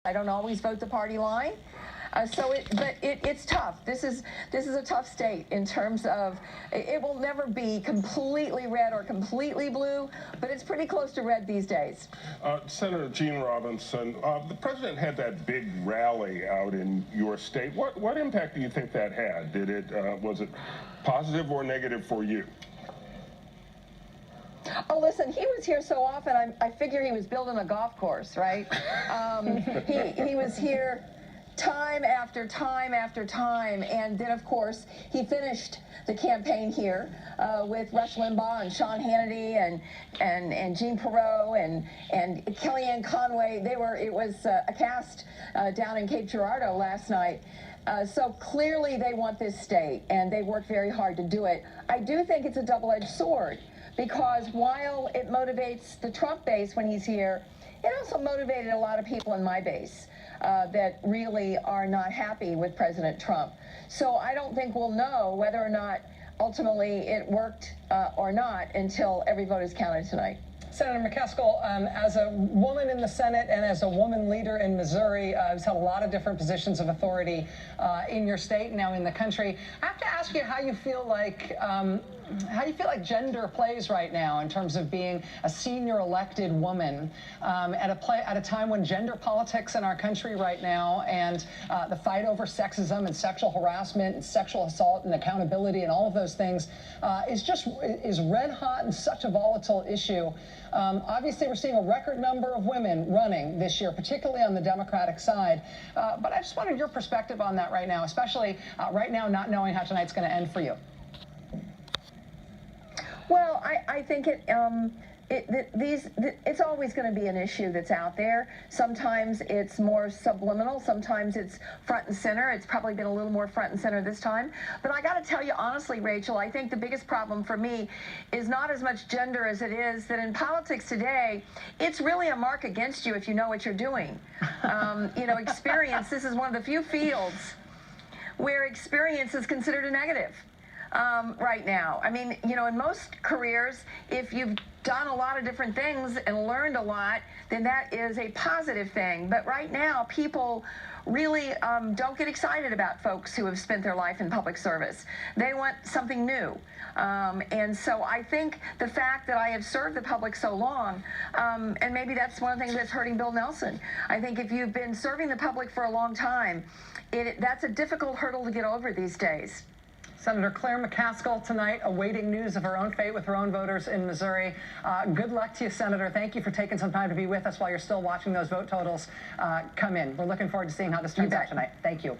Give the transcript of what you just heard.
I don't always vote the party line. But it's tough. This is a tough state in terms of it will never be completely red or completely blue, but it's pretty close to red these days. Senator Gene Robinson, the president had that big rally out in your state. What impact do you think that had? Was it positive or negative for you? Oh, listen, he was here so often, I figure he was building a golf course, right? He was here time after time after time, and then of course he finished the campaign here with Rush Limbaugh and Sean Hannity and Jean Perot and Kellyanne Conway. It was a cast down in Cape Girardeau last night. So clearly they want this state, and they worked very hard to do it. I do think it's a double-edged sword, because while it motivates the Trump base when he's here, it also motivated a lot of people in my base that really are not happy with President Trump. So I don't think we'll know whether or not ultimately it worked or not until every vote is counted tonight. Senator Mckaskille, as a woman in the Senate and as a woman leader in Missouri, who's held a lot of different positions of authority in your state, now in the country, I have to ask you how you feel like gender plays right now in terms of being a senior elected woman at a time when gender politics in our country right now and the fight over sexism and sexual harassment and sexual assault and accountability and all of those things is red hot and such a volatile issue. Obviously, we're seeing a record number of women running this year, particularly on the Democratic side. But I just wanted your perspective on that right now, especially right now not knowing how tonight's going to end for you. Well, I think it's always going to be an issue that's out there. Sometimes it's more subliminal. Sometimes it's front and center. It's probably been a little more front and center this time. But I got to tell you honestly, Rachel, I think the biggest problem for me is not as much gender as it is that in politics today, it's really a mark against you if you know what you're doing. Experience, this is one of the few fields where experience is considered a negative. Right now. I mean, in most careers, if you've done a lot of different things and learned a lot, then that is a positive thing. But right now, people really don't get excited about folks who have spent their life in public service. They want something new. And so I think the fact that I have served the public so long, and maybe that's one of the things that's hurting Bill Nelson. I think if you've been serving the public for a long time, that's a difficult hurdle to get over these days. Senator Claire Mckaskille tonight awaiting news of her own fate with her own voters in Missouri. Good luck to you, Senator. Thank you for taking some time to be with us while you're still watching those vote totals come in. We're looking forward to seeing how this turns out tonight. Thank you.